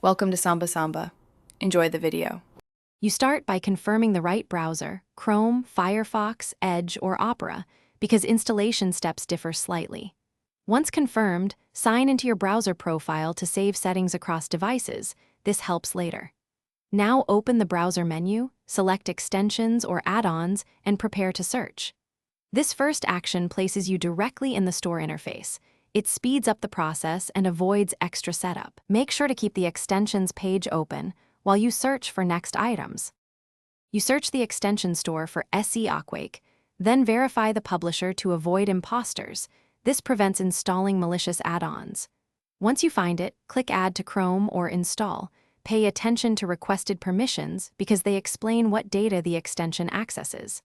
Welcome to Samba Samba. Enjoy the video. You start by confirming the right browser, Chrome, Firefox, Edge, or Opera, because installation steps differ slightly. Once confirmed, sign into your browser profile to save settings across devices. This helps later. Now open the browser menu, select extensions or add-ons, and prepare to search. This first action places you directly in the store interface. It speeds up the process and avoids extra setup. Make sure to keep the extensions page open while you search for next items. You search the extension store for Seoquake, then verify the publisher to avoid imposters. This prevents installing malicious add-ons. Once you find it, click Add to Chrome or Install. Pay attention to requested permissions because they explain what data the extension accesses.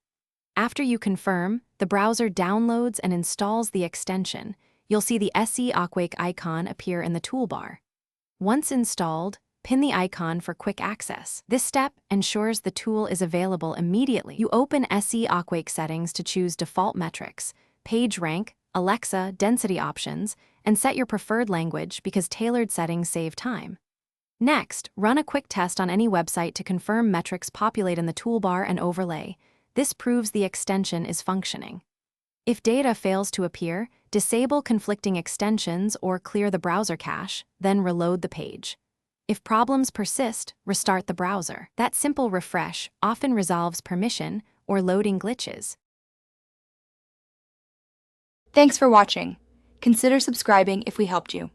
After you confirm, the browser downloads and installs the extension. You'll see the Seoquake icon appear in the toolbar. Once installed, pin the icon for quick access. This step ensures the tool is available immediately. You open Seoquake settings to choose default metrics, page rank, Alexa, density options, and set your preferred language because tailored settings save time. Next, run a quick test on any website to confirm metrics populate in the toolbar and overlay. This proves the extension is functioning. If data fails to appear, disable conflicting extensions or clear the browser cache, then reload the page. If problems persist, restart the browser. That simple refresh often resolves permission or loading glitches. Thanks for watching. Consider subscribing if we helped you.